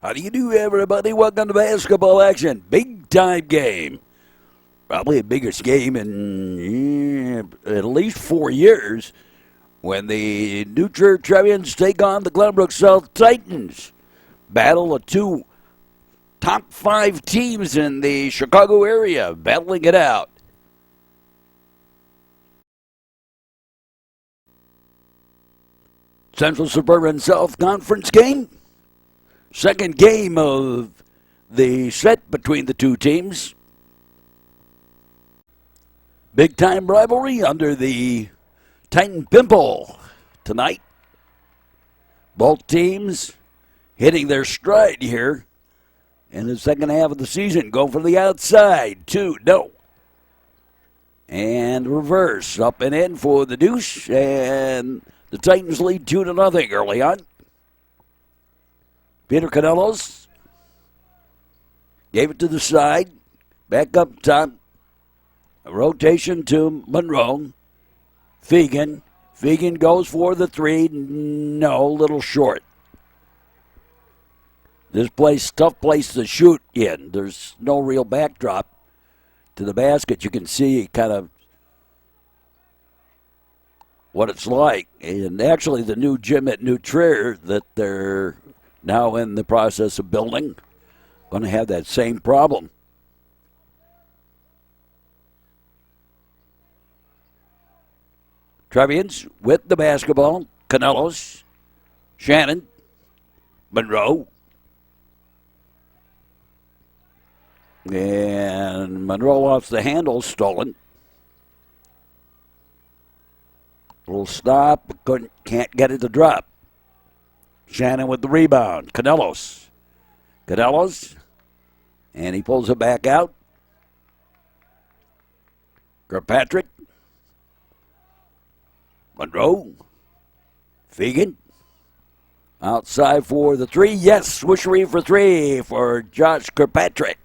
How do you do, everybody? Welcome to basketball action. Big time game. Probably the biggest game in at least 4 years when the New Jersey Trevians take on the Glenbrook South Titans. Battle of two top 5 teams in the Chicago area battling it out. Central Suburban South Conference game. Second game of the set between the two teams. Big time rivalry under the Titan pimple tonight. Both teams hitting their stride here in the second half of the season. Go for the outside. 2, no. And reverse. Up and in for the deuce. And the Titans lead 2-0 early on. Peter Canelos gave it to the side. Back up top. A rotation to Monroe. Fegan. Fegan goes for the 3. No, a little short. This place, tough place to shoot in. There's no real backdrop to the basket. You can see kind of what it's like. And actually the new gym at New Trier that they're now in the process of building, going to have that same problem. Trevians with the basketball. Canelos, Shannon, Monroe. And Monroe off the handle, stolen. Little stop, can't get it to drop. Shannon with the rebound. Canelos. Canelos. And he pulls it back out. Kirkpatrick. Monroe. Fegan. Outside for the 3. Yes, swishery for 3 for Josh Kirkpatrick.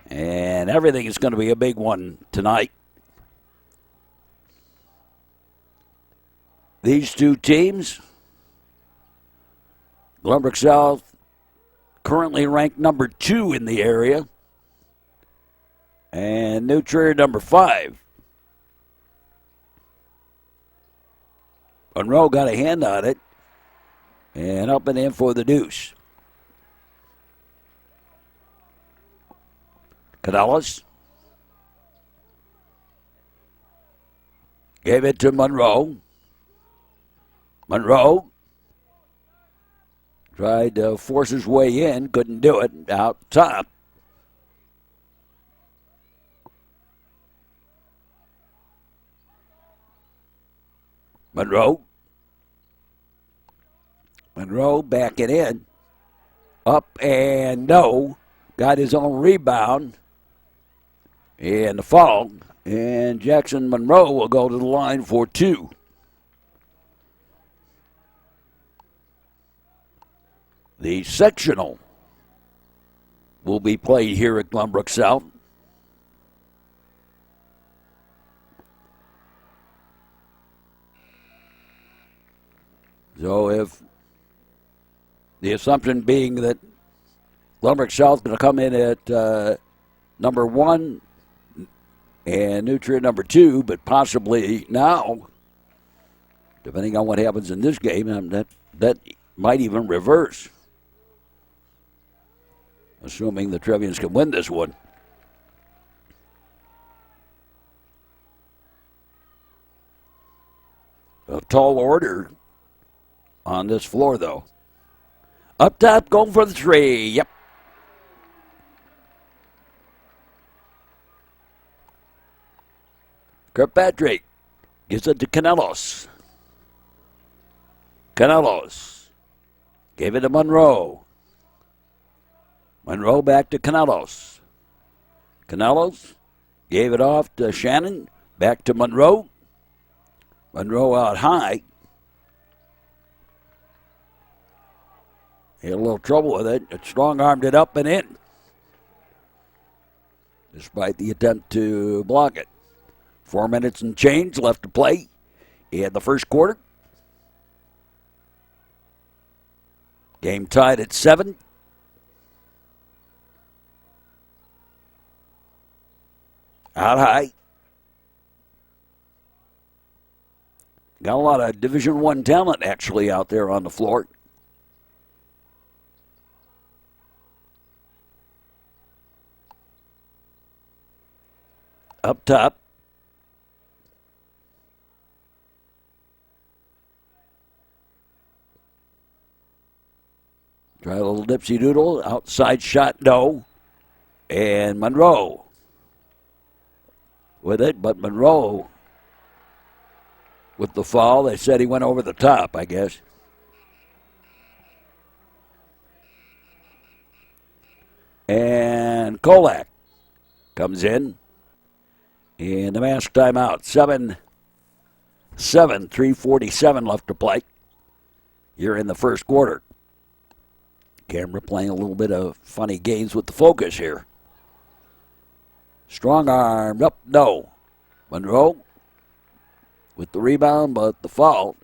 And everything is going to be a big one tonight. These two teams, Glenbrook South currently ranked number 2 in the area, and New Trier number 5. Monroe got a hand on it, and up and in for the deuce. Canelos gave it to Monroe. Monroe tried to force his way in, couldn't do it, out top. Monroe backing in. Up and no. Got his own rebound. And the foul. And Jackson Monroe will go to the line for 2. The sectional will be played here at Glenbrook South. So if the assumption being that Glenbrook South is going to come in at number 1 and New Trier number 2, but possibly now, depending on what happens in this game, that might even reverse. Assuming the Trevians can win this one. A tall order on this floor, though. Up top, going for the 3. Yep. Kirkpatrick gives it to Canelos. Canelos gave it to Monroe. Monroe back to Canelos. Canelos gave it off to Shannon. Back to Monroe. Monroe out high. He had a little trouble with it. It strong-armed it up and in. Despite the attempt to block it. 4 minutes and change left to play in the first quarter. Game tied at 7. Out high. Got a lot of Division I talent actually out there on the floor. Up top. Try a little dipsy doodle. Outside shot, no. And Monroe with it, but Monroe with the foul. They said he went over the top, I guess. And Kolak comes in. And the mask timeout. 3:47 left to play. You're in the first quarter. Camera playing a little bit of funny games with the focus here. Strong arm up, no. Monroe with the rebound, but the foul.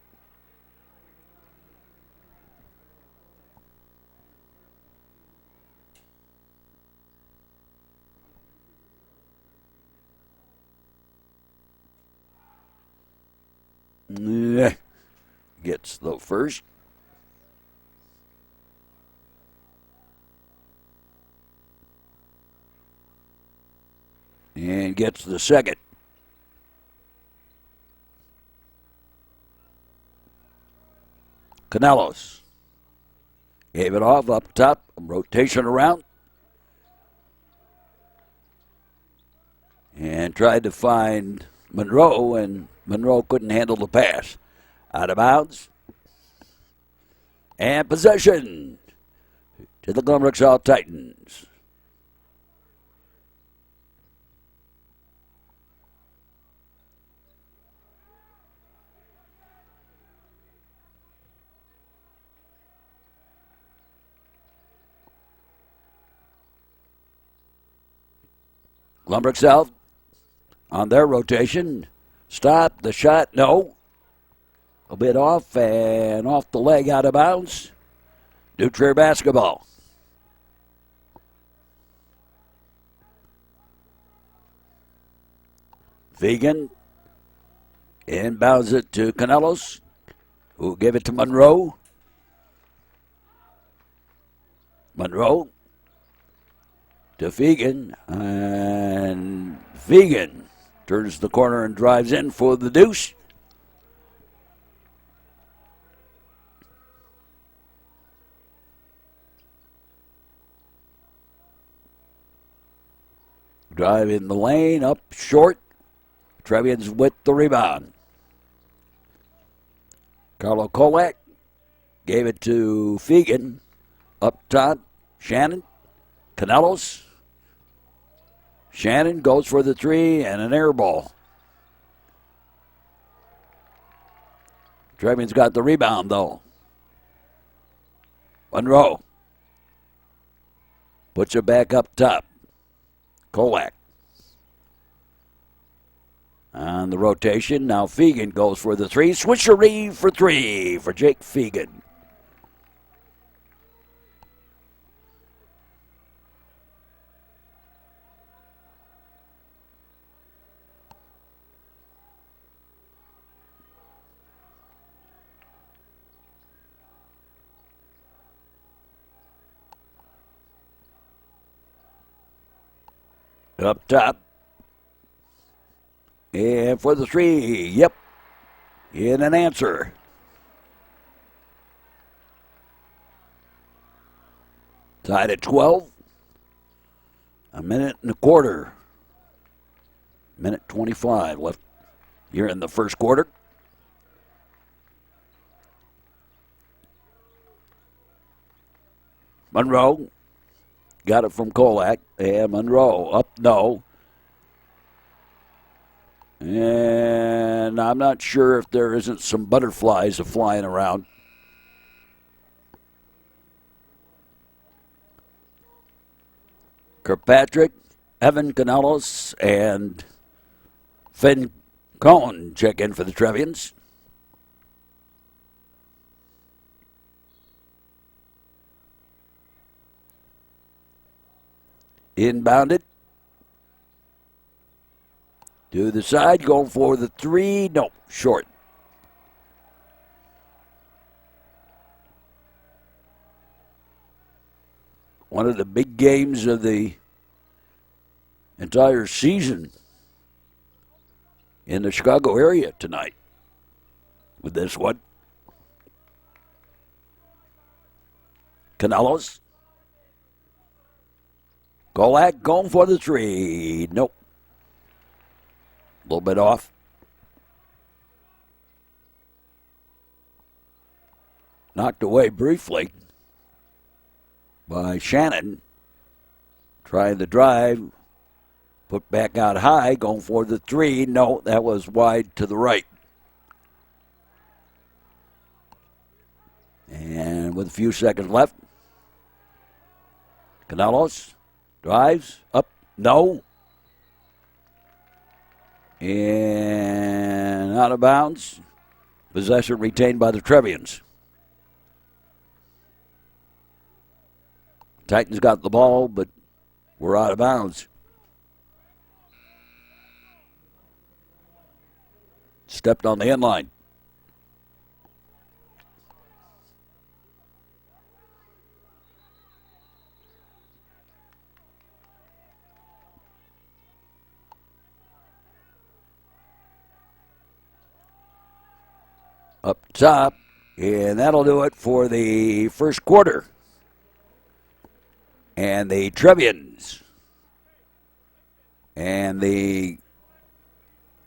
Gets the first. And gets the second. Canelos gave it off up top. Rotation around. And tried to find Monroe, and Monroe couldn't handle the pass. Out of bounds. And possession to the Glenbrook South Titans. Glenbrook South on their rotation. Stop the shot, no. A bit off and off the leg, out of bounds. New Trier basketball. Vegan inbounds it to Canelos, who gave it to Monroe. Monroe to Fegan, and Fegan turns the corner and drives in for the deuce. Drive in the lane, up short. Trevians with the rebound. Carlo Kolak gave it to Fegan. Up top, Shannon. Canelos. Shannon goes for the three and an air ball. Trevian's got the rebound, though. Monroe puts it back up top. Kolak on the rotation. Now Fegan goes for the three. Swisheree for three for Jake Fegan. Up top. And for the three, yep. In an answer. Tied at 12. A minute and a quarter. Minute 25 left here in the first quarter. Monroe got it from Kolak. And Monroe up, no. And I'm not sure if there isn't some butterflies flying around. Kirkpatrick, Evan Canelos, and Finn Cohen check in for the Trevians. Inbounded. To the side, going for the three. No, short. One of the big games of the entire season in the Chicago area tonight with this one. Canelos. Golak going for the three. Nope. A little bit off. Knocked away briefly by Shannon. Trying to drive. Put back out high. Going for the three. No, that was wide to the right. And with a few seconds left, Canelos drives up. No. And out of bounds. Possession retained by the Trevians. Titans got the ball, but we're out of bounds. Stepped on the end line. Up top, and that'll do it for the first quarter. And the Trevians and the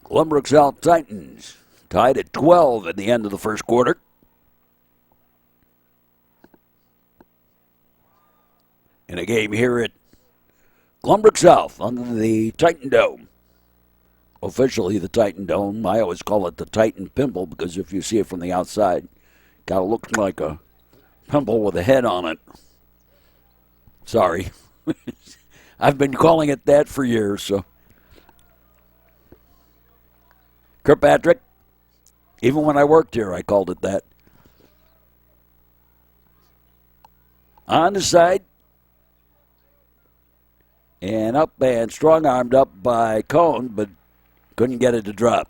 Glenbrook South Titans tied at 12 at the end of the first quarter. In a game here at Glenbrook South under the Titan Dome. Officially the Titan Dome. I always call it the Titan Pimple because if you see it from the outside, it kind of looks like a pimple with a head on it. Sorry. I've been calling it that for years. So, Kirkpatrick, even when I worked here, I called it that. On the side. And up and strong-armed up by Cone, but couldn't get it to drop.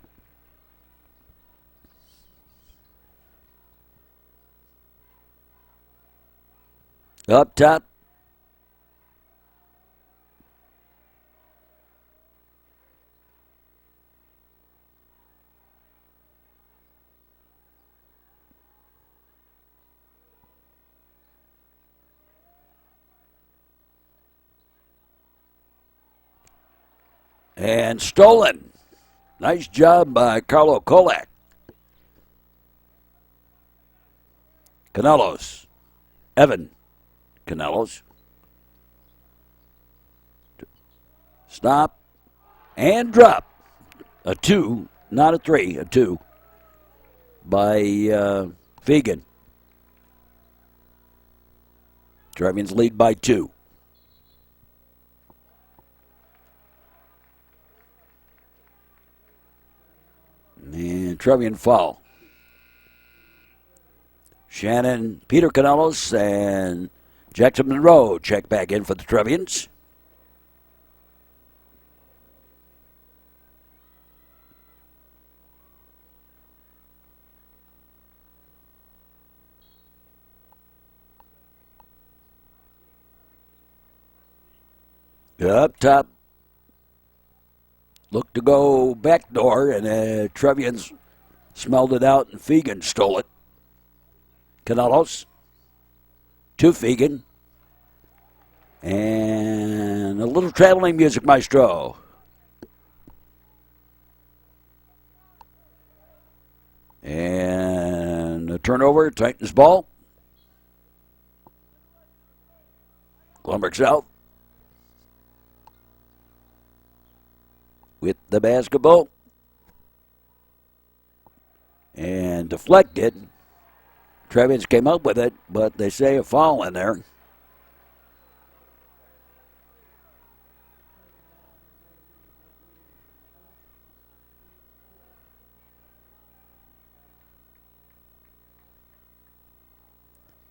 Up top. And stolen. Nice job by Carlo Kolak. Canelos. Evan Canelos. Stop. And drop. A two, not a three, a two by Fegan. Trevians lead by two. And Trevian foul. Shannon, Peter Canelos, and Jackson Monroe check back in for the Trevians. Up top. Looked to go backdoor, and Trevians smelled it out, and Fegan stole it. Canelos to Fegan. And a little traveling music maestro. And a turnover, Titans ball. Glenbrook South with the basketball. And deflected. Trevians came up with it, but they say a foul in there.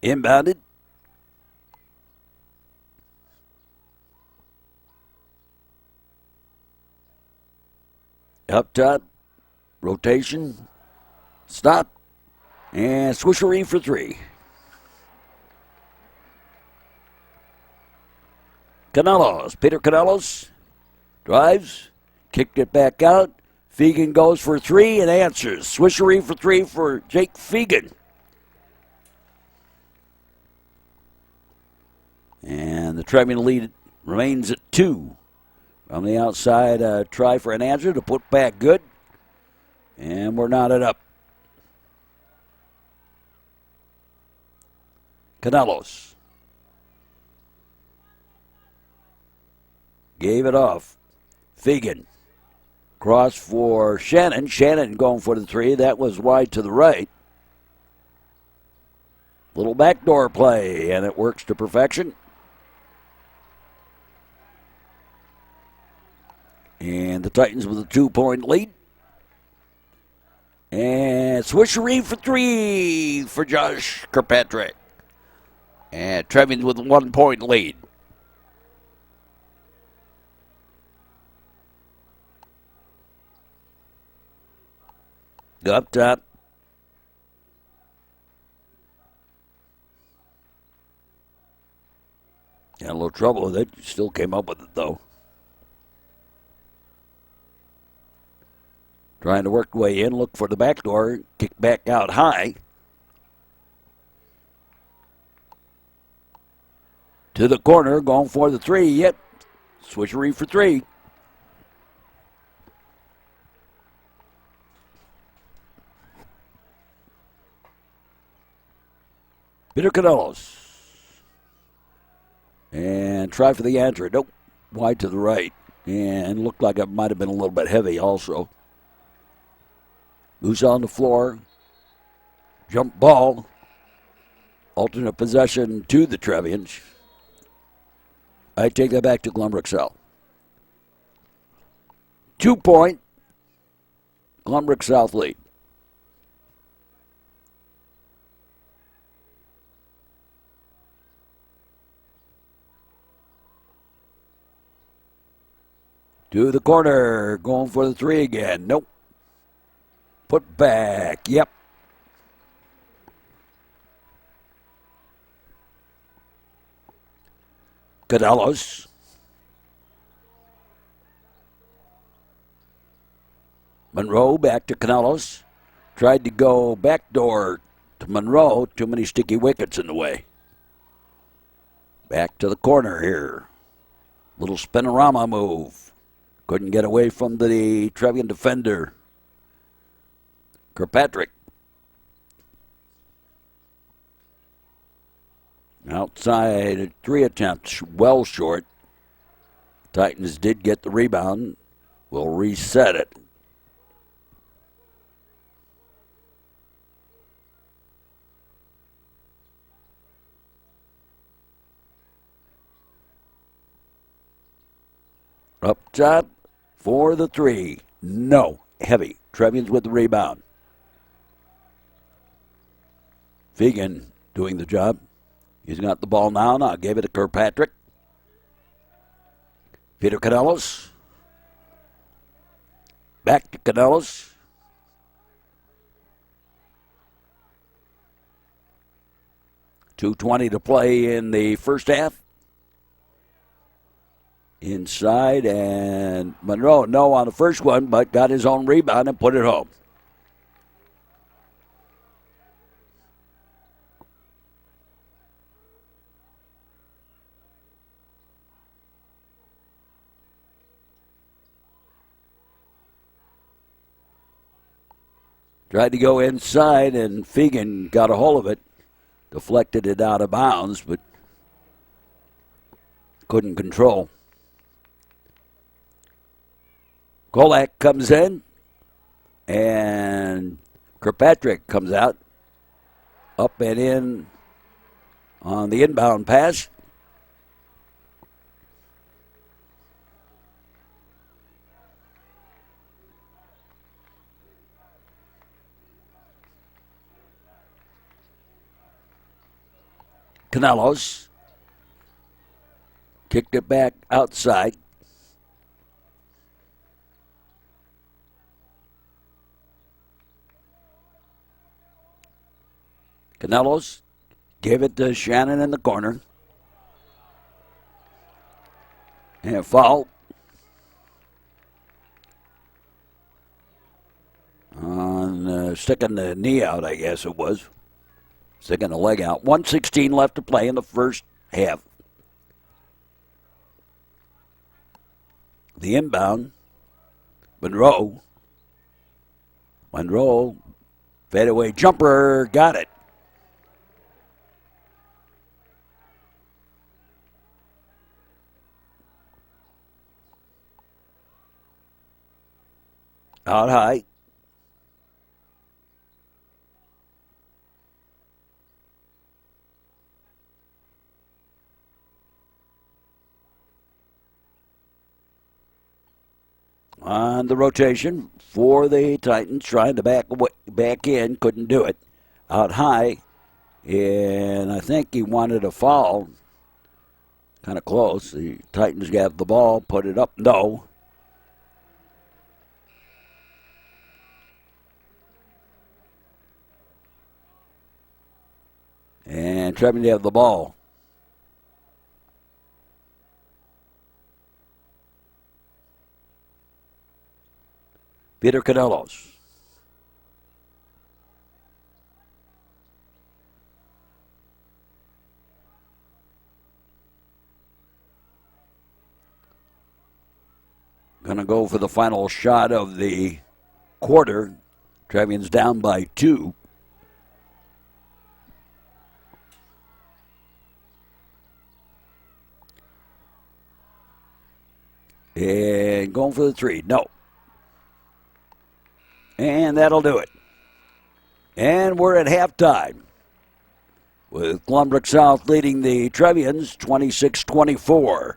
Inbounded. Up top, rotation, stop, and swishery for 3. Peter Canelos drives, kicked it back out. Fegan goes for 3 and answers. Swishery for 3 for Jake Fegan. And the Trevian lead remains at 2. On the outside, try for an answer to put back good. And we're knotted up. Canelos gave it off. Fegan. Cross for Shannon. Shannon going for the 3. That was wide to the right. Little backdoor play, and it works to perfection. And the Titans with a 2-point lead. And swishery for 3 for Josh Kirkpatrick. And Trevians with a 1-point lead. Up top. Had a little trouble with it. Still came up with it, though. Trying to work the way in, look for the back door, kick back out high. To the corner, going for the 3. Yep, swishery for 3. Peter Canelos. And try for the answer. Nope, wide to the right. And looked like it might have been a little bit heavy also. Moves on the floor. Jump ball. Alternate possession to the Trevians. I take that back to Glenbrook South. 2-point. Glenbrook South lead. To the corner. Going for the 3 again. Nope. Put back. Yep. Canelos. Monroe back to Canelos. Tried to go backdoor to Monroe. Too many sticky wickets in the way. Back to the corner here. Little spinorama move. Couldn't get away from the Trevian defender. Kirkpatrick. Outside, 3 attempts, well short. Titans did get the rebound. Will reset it. Up top for the 3. No. Heavy. Trevians with the rebound. Fegan doing the job. He's got the ball now. Now gave it to Kirkpatrick. Peter Canelos. Back to Canelos. .220 to play in the first half. Inside, and Monroe, no on the first one, but got his own rebound and put it home. Tried to go inside, and Fegan got a hold of it. Deflected it out of bounds, but couldn't control. Kolak comes in, and Kirkpatrick comes out. Up and in on the inbound pass. Canelos kicked it back outside. Canelos gave it to Shannon in the corner. And a foul on sticking the knee out, I guess it was. Sticking the leg out. 1:16 left to play in the first half. The inbound, Monroe, fadeaway jumper, got it. Out high. On the rotation for the Titans, trying to back in, couldn't do it. Out high, and I think he wanted a foul. Kind of close. The Titans got the ball, put it up, no. And Trevians have the ball. Peter Canelos. Going to go for the final shot of the quarter. Trevians down by 2. And going for the 3. No. And that'll do it. And we're at halftime with Glenbrook South leading the Trevians 26-24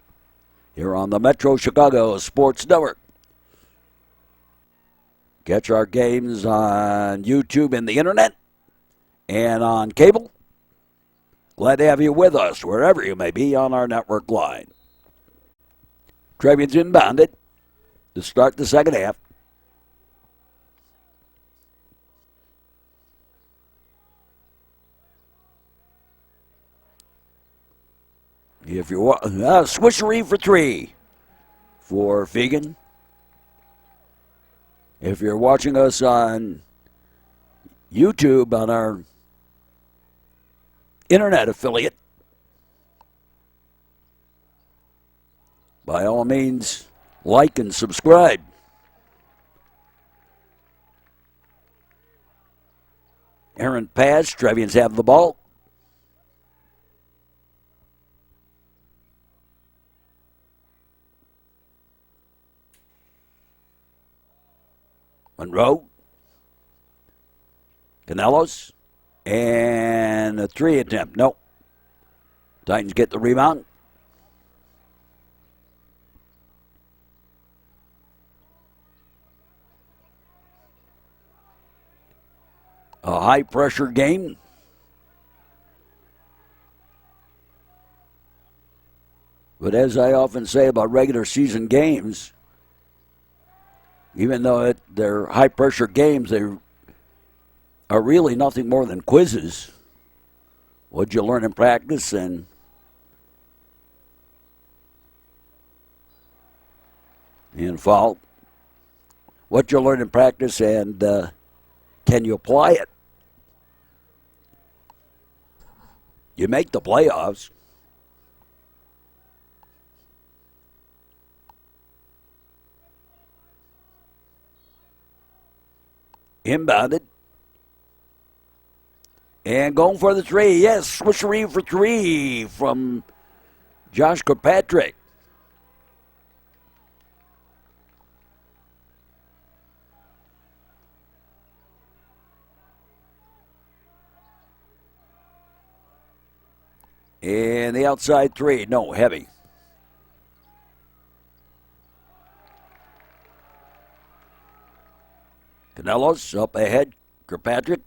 here on the Metro Chicago Sports Network. Catch our games on YouTube and the internet and on cable. Glad to have you with us wherever you may be on our network line. Trevians inbounded to start the second half. If you're swishery for 3 for Fegan. If you're watching us on YouTube on our internet affiliate, by all means, like and subscribe. Errant pass. Trevians have the ball. Monroe. Canelos. And a 3 attempt. Nope. Titans get the rebound. A high-pressure game. But as I often say about regular season games, even though they're high-pressure games, they are really nothing more than quizzes. What'd you learn in practice? And foul. What you learn in practice, and can you apply it? You make the playoffs. Inbounded. And going for the 3. Yes, swishery for 3 from Josh Kirkpatrick. And the outside 3, no, heavy. Canelos up ahead, Kirkpatrick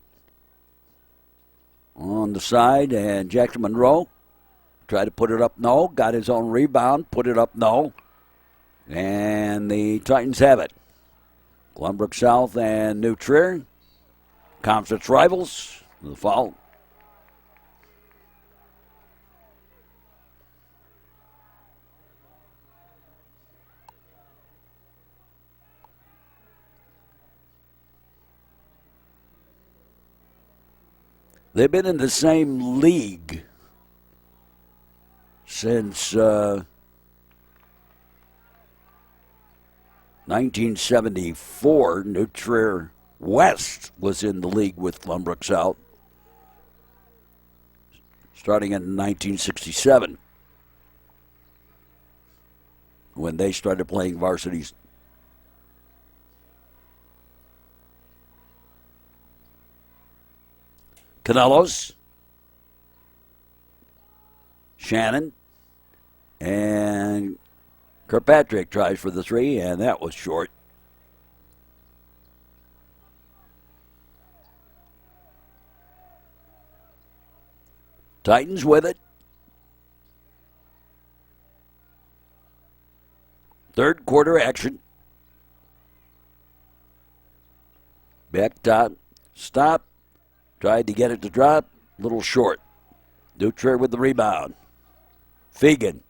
on the side, and Jackson Monroe tried to put it up, no. Got his own rebound, put it up, no. And the Titans have it. Glenbrook South and New Trier, conference rivals, the foul. They've been in the same league since 1974. New Trier West was in the league with Glenbrook South starting in 1967 when they started playing varsities. Canelos, Shannon, and Kirkpatrick tries for the three, and that was short. Titans with it. Third quarter action. Back top. Stop. Tried to get it to drop. Little short. New Trier with the rebound. Fegan.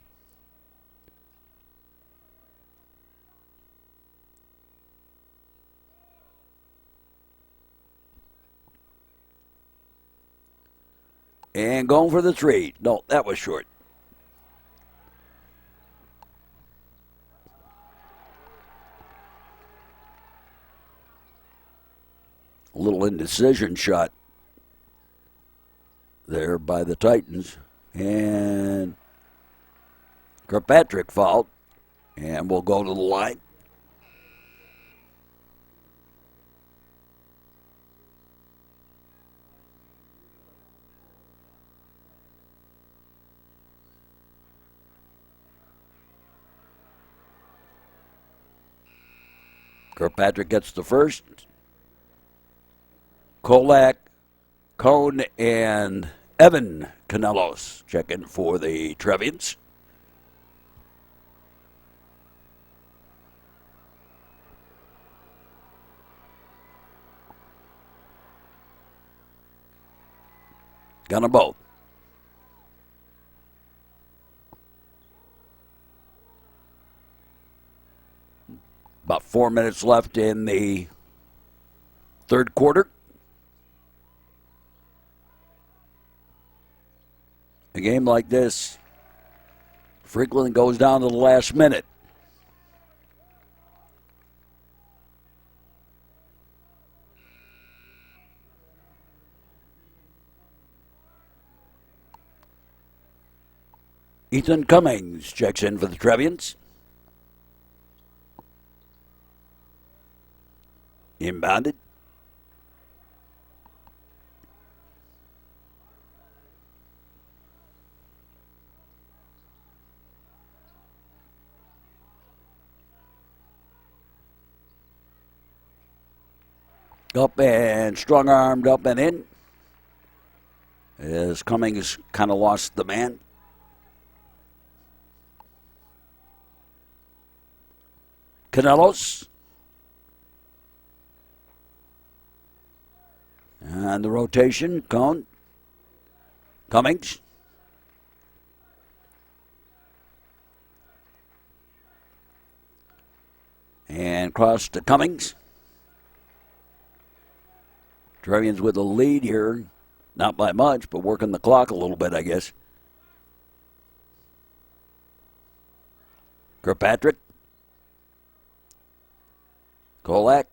And going for the three. No, that was short. A little indecision shot there by the Titans. And Kirkpatrick fouled. And we'll go to the line. Kirkpatrick gets the first. Kolak, Cone, and Evan Canelos check in for the Trevians. Got them both. About 4 minutes left in the third quarter. A game like this frequently goes down to the last minute. Ethan Cummings checks in for the Trevians. Inbounded. Up and strong-armed up and in. As Cummings kind of lost the man. Canelos. And the rotation, Cone. Cummings. And cross to Cummings. Trevians with a lead here. Not by much, but working the clock a little bit, I guess. Kirkpatrick. Kolak.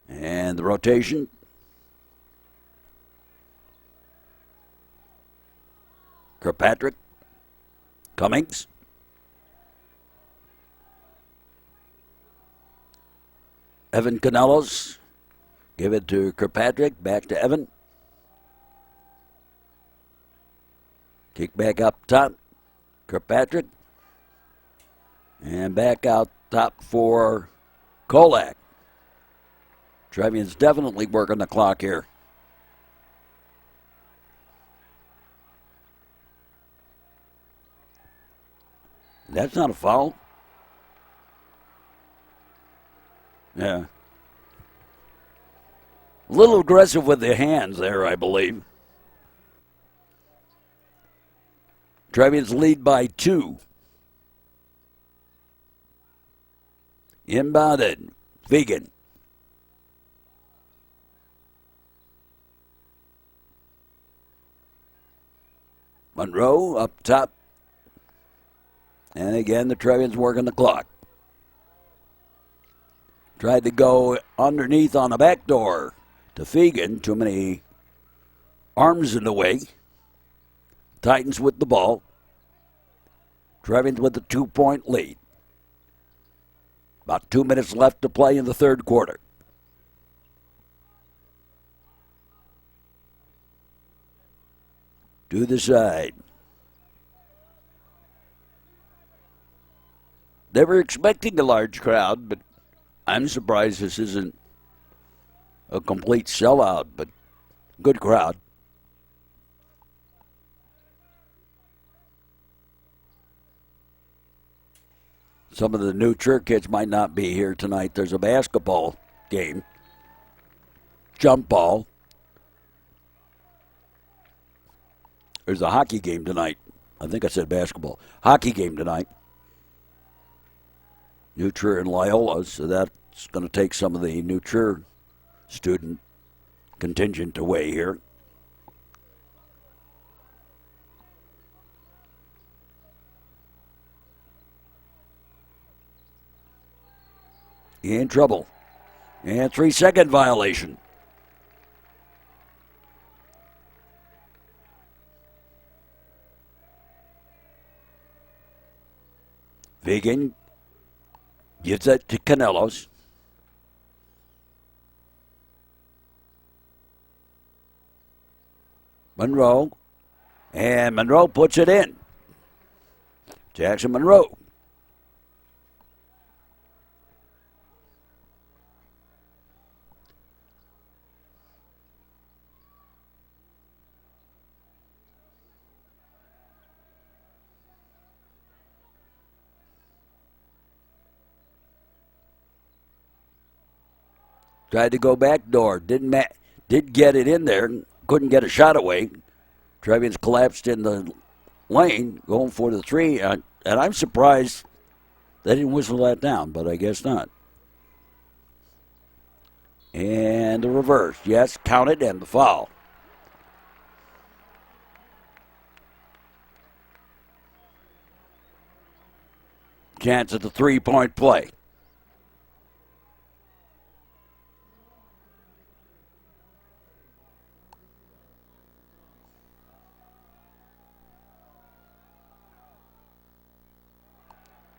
And the rotation. Kirkpatrick. Cummings. Evan Canelos. Give it to Kirkpatrick. Back to Evan. Kick back up top. Kirkpatrick. And back out top for Kolak. Trevians definitely working the clock here. That's not a foul. Yeah. A little aggressive with the hands there, I believe. Trevians lead by 2. Inbounded. Vegan. Monroe up top. And again, the Trevians working the clock. Tried to go underneath on the back door to Fegan. Too many arms in the way. Titans with the ball. Trevians with a 2-point lead. About 2 minutes left to play in the third quarter. To the side. They were expecting a large crowd, but I'm surprised this isn't a complete sellout, but good crowd. Some of the new church kids might not be here tonight. There's a basketball game. Jump ball. There's a hockey game tonight. I think I said basketball. Hockey game tonight. New Trier and Loyola, so that's going to take some of the New Trier student contingent away here. In trouble. And 3-second violation. Vegan gives it to Canelos. Monroe. And Monroe puts it in. Jackson Monroe. Tried to go back door. Did get it in there. Couldn't get a shot away. Trevians collapsed in the lane, going for the three. And I'm surprised they didn't whistle that down, but I guess not. And the reverse. Yes, counted and the foul. Chance at the 3-point play.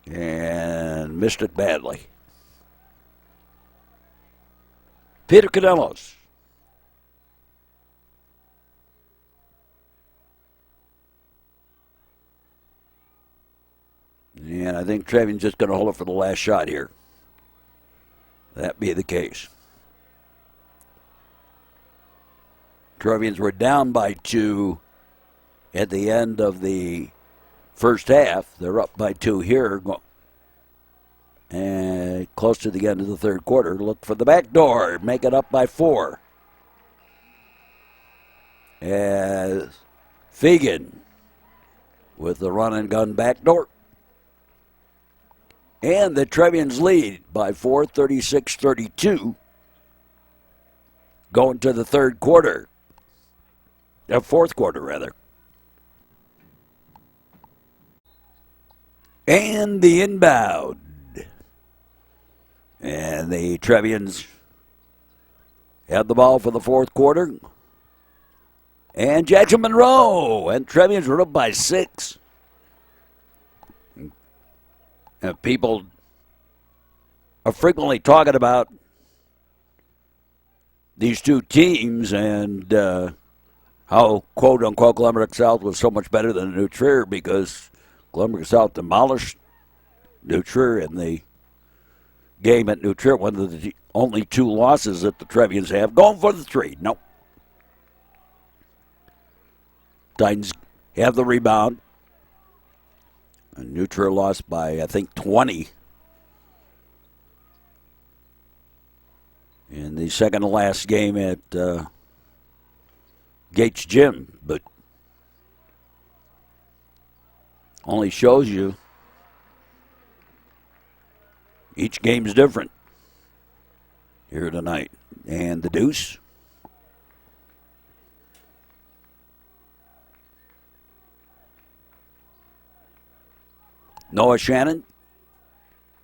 And missed it badly. Peter Canelos. And I think Trevian's just going to hold it for the last shot here. That be the case. Trevians were down by 2 at the end of the first half. They're up by 2 here. And close to the end of the third quarter. Look for the back door. Make it up by 4. As Fegan with the run and gun back door. And the Trevians lead by 4, 36-32. Going to the third quarter. Fourth quarter, rather. And the inbound. And the Trevians have the ball for the fourth quarter. And Jackson Monroe. And Trevians are up by 6. And people are frequently talking about these two teams and how, quote-unquote, Glenbrook South was so much better than New Trier because Glenbrook South demolished New Trier in the game at New Trier, one of the only 2 losses that the Trevians have. Going for the 3. Nope. Titans have the rebound. And New Trier lost by, I think, 20 in the second to last game at Gates Gym, but only shows you Each game's different here tonight. And the deuce. Noah Shannon.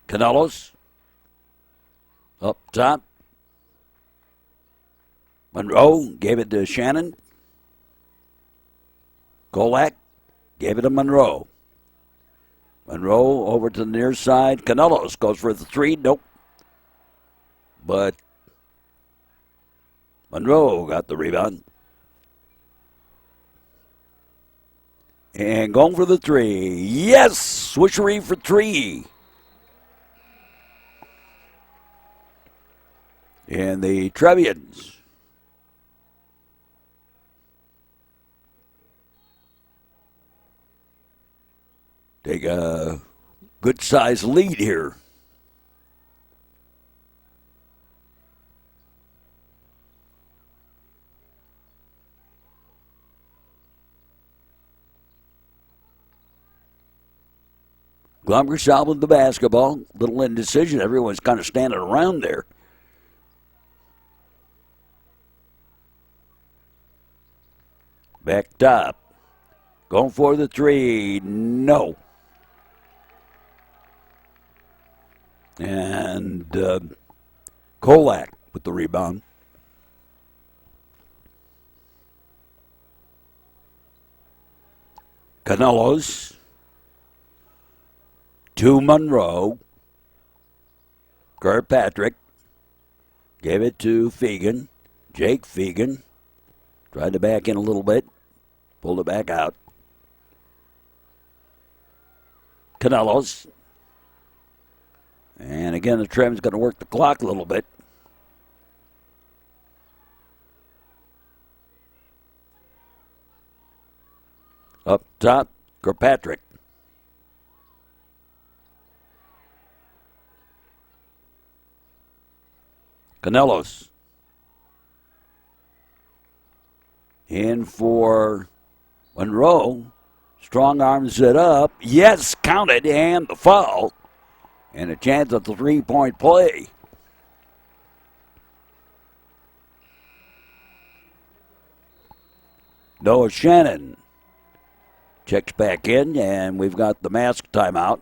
Canelos. Up top. Monroe gave it to Shannon. Kolak gave it to Monroe. Monroe over to the near side. Canelos goes for the three. Nope. But Monroe got the rebound. And going for the three. Yes! Swishery for three. And the Trevians take a good-sized lead here. Glenbrook South with the basketball. Little indecision. Everyone's kind of standing around there. Back top. Going for the three. No. And Kolak with the rebound. Canelos to Monroe. Kirkpatrick gave it to Fegan. Jake Fegan tried to back in a little bit. Pulled it back out. Canelos. And again, the Trev's going to work the clock a little bit. Up top, Kirkpatrick. Canelos. In for Monroe. Strong arms it up. Yes, counted, and the foul. And a chance at the three-point play. Noah Shannon checks back in, and we've got the mask timeout.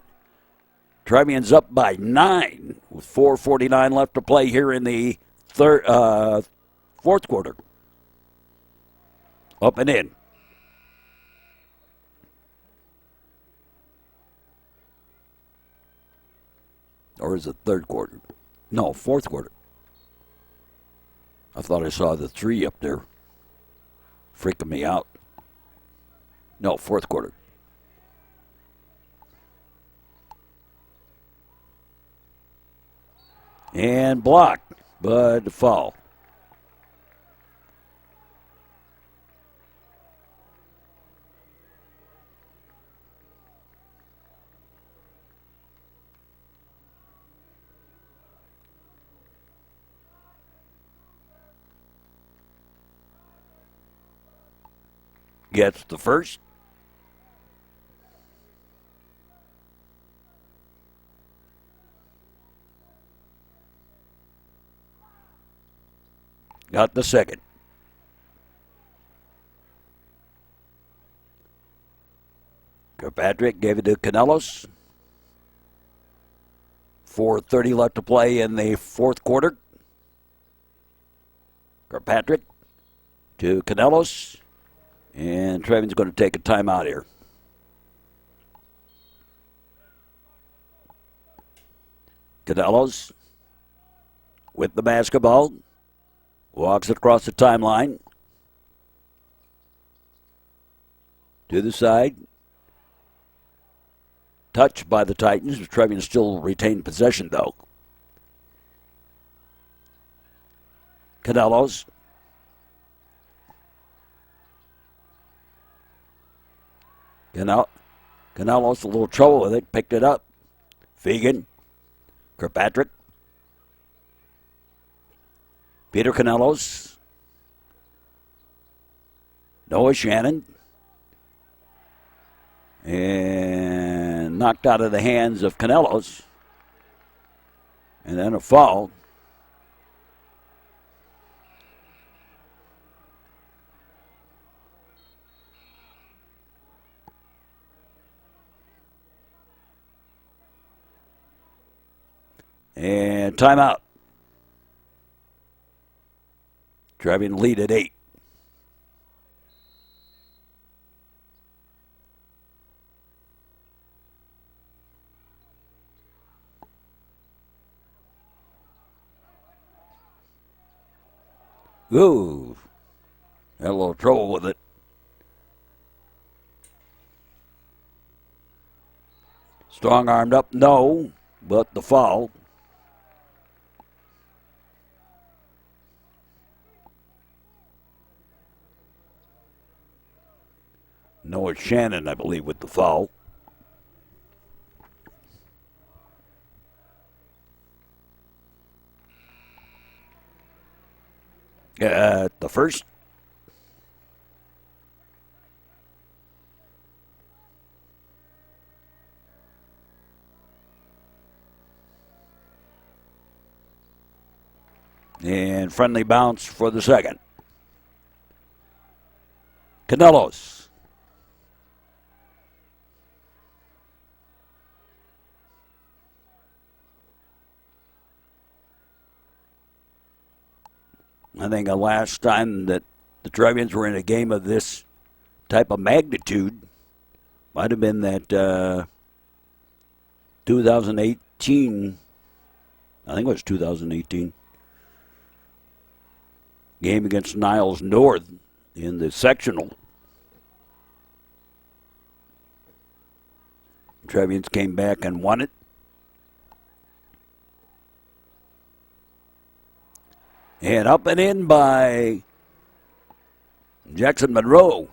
Trevians up by 9 with 4:49 left to play here in the fourth quarter. Up and in. Or is it third quarter? No, fourth quarter. I thought I saw the 3 up there. Freaking me out. No, fourth quarter. And blocked, but foul. Gets the first. Got the second. Kirkpatrick gave it to Canelos. 4:30 left to play in the fourth quarter. Kirkpatrick to Canelos. And Trevian's going to take a timeout here. Canelos with the basketball. Walks across the timeline. To the side. Touched by the Titans. Trevian still retained possession, though. Canelos. Canelos a little trouble with it. Picked it up. Fegan. Kirkpatrick. Peter Canelos. Noah Shannon. And knocked out of the hands of Canelos. And then a foul. And timeout. Trevian lead at 8. Ooh, had a little trouble with it. Strong armed up, no, but the foul. Noah Shannon, I believe, with the foul. The first. And friendly bounce for the second. Canelos. I think the last time that the Trevians were in a game of this type of magnitude might have been that 2018, I think it was 2018, game against Niles North in the sectional. Trevians came back and won it. And up and in by Jackson Monroe.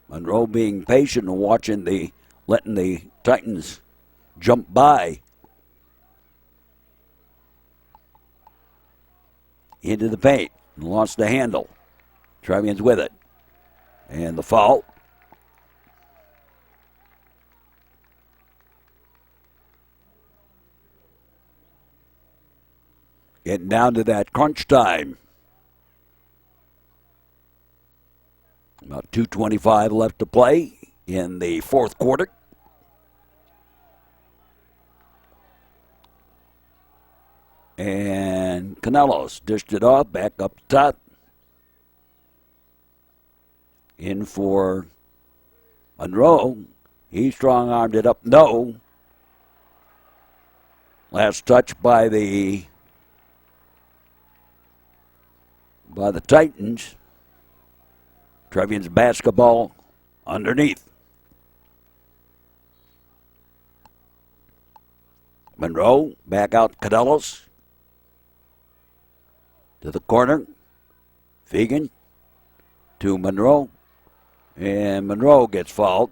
Monroe being patient and letting the Titans jump by. Into the paint. And lost the handle. Trevians with it. And the foul. Getting down to that crunch time. About 2:25 left to play in the fourth quarter. And Canelos dished it off, back up top. In for Monroe. He strong-armed it up, no. Last touch by the Titans. Trevians basketball underneath. Monroe, back out Canelos. To the corner. Fegan to Monroe. And Monroe gets fouled.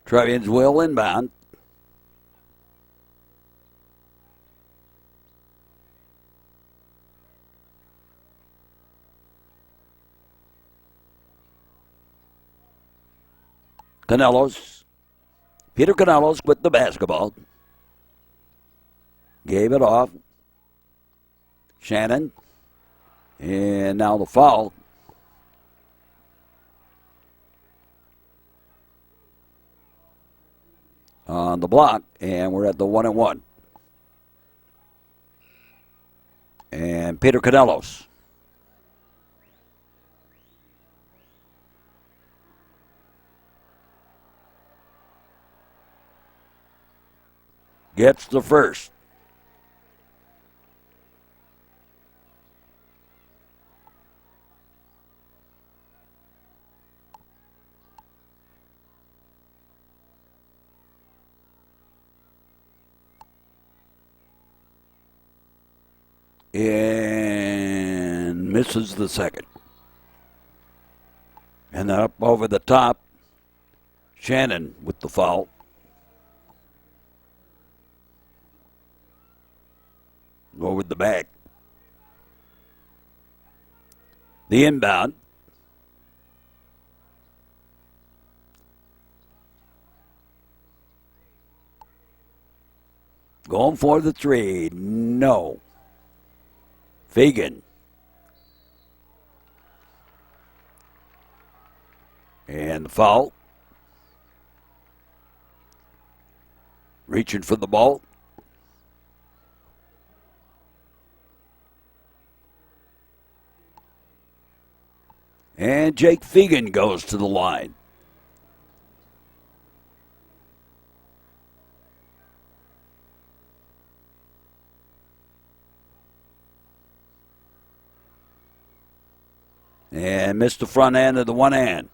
Trevians will inbound. Canelos. Peter Canelos with the basketball. Gave it off. Shannon. And now the foul. On the block, and we're at the 1-and-1. And Peter Canelos. Gets the first. And misses the second. And up over the top, Shannon with the foul. over the back. The inbound. Going for the three. No. Fagan. And the foul. Reaching for the ball. And Jake Fagan goes to the line. And missed the front end of the one hand.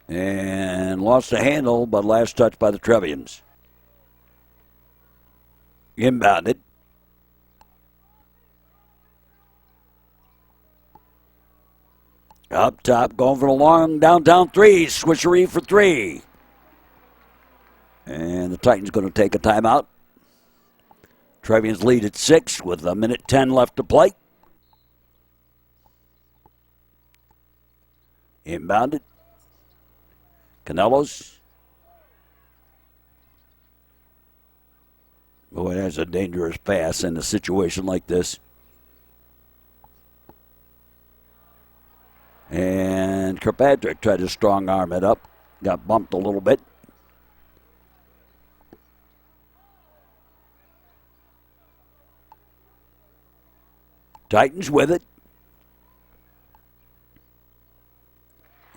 And lost the handle, but last touch by the Trevians. Inbounded. Up top, going for the long downtown three. Swishery for three. And the Titans going to take a timeout. Trevians lead at 6 with 1:10 left to play. Inbounded. Canelos. Boy, that's a dangerous pass in a situation like this. And Kirkpatrick tried to strong arm it up. Got bumped a little bit. Titans with it.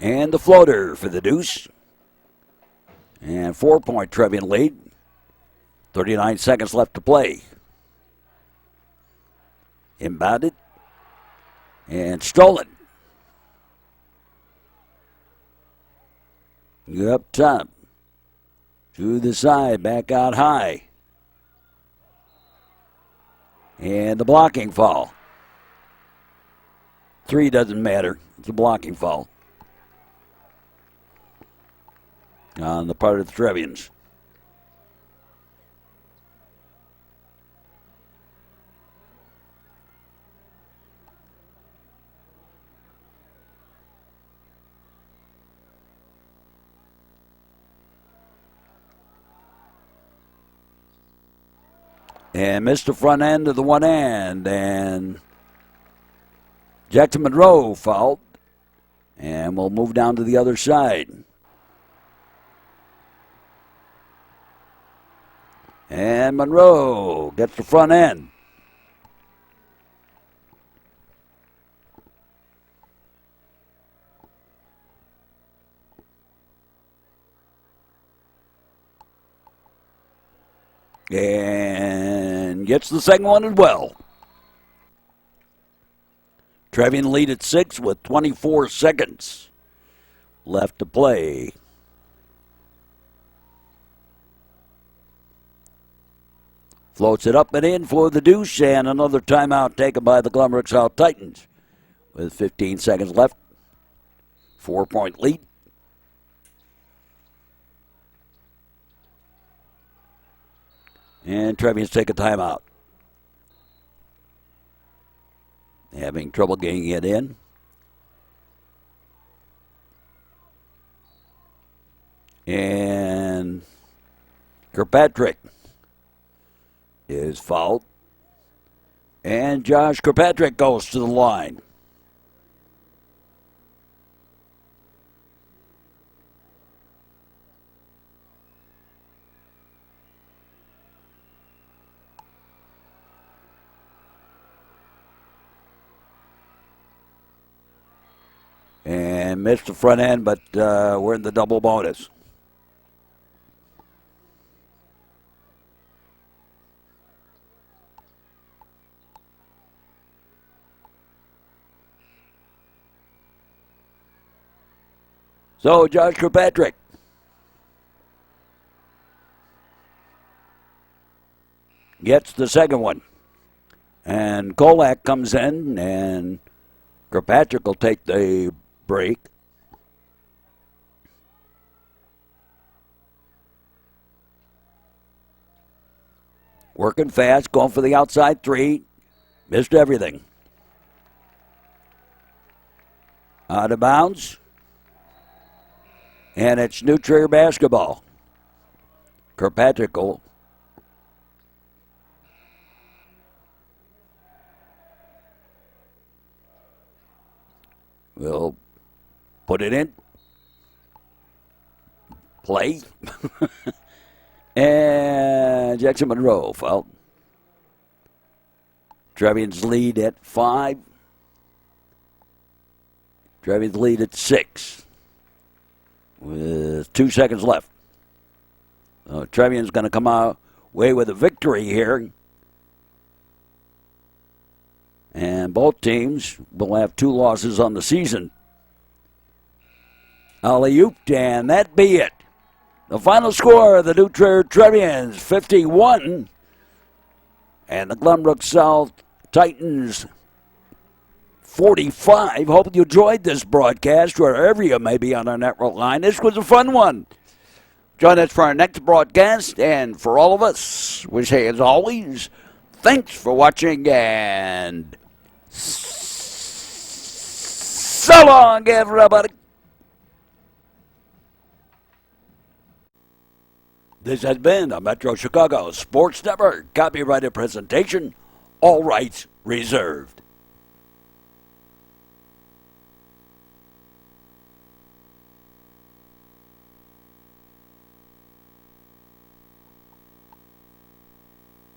And the floater for the deuce. And 4-point Trevian lead. 39 seconds left to play. Inbounded. And stolen. Up top. To the side. Back out high. And the blocking foul. 3 doesn't matter. It's a blocking foul on the part of the Trevians. And missed the front end of the one hand. And Jackson Monroe fouled. And we'll move down to the other side. And Monroe gets the front end. And gets the second one as well. Trevian lead at 6 with 24 seconds left to play. Floats it up and in for the deuce, and another timeout taken by the Glenbrook South Titans with 15 seconds left. 4-point lead. And Trevians take a timeout. Having trouble getting it in. And Kirkpatrick is fouled. And Josh Kirkpatrick goes to the line. And missed the front end, but we're in the double bonus. So Josh Kirkpatrick gets the second one. And Kolak comes in, and Kirkpatrick will take the break. Working fast, going for the outside three. Missed everything. Out of bounds. And it's New Trier basketball. Kirkpatrick will put it in. Play. And Jackson Monroe fouled. Trevians lead at 5. Trevians lead at 6. With 2 seconds left. Trevians going to come away with a victory here. And both teams will have 2 losses on the season. Alley-oop, and that be it. The final score of the New Trier Trevians, 51. And the Glenbrook South Titans, 45. Hope you enjoyed this broadcast wherever you may be on our network line. This was a fun one. Join us for our next broadcast. And for all of us, we say as always, thanks for watching and so long, everybody. This has been a Metro Chicago Sports Network copyrighted presentation, all rights reserved.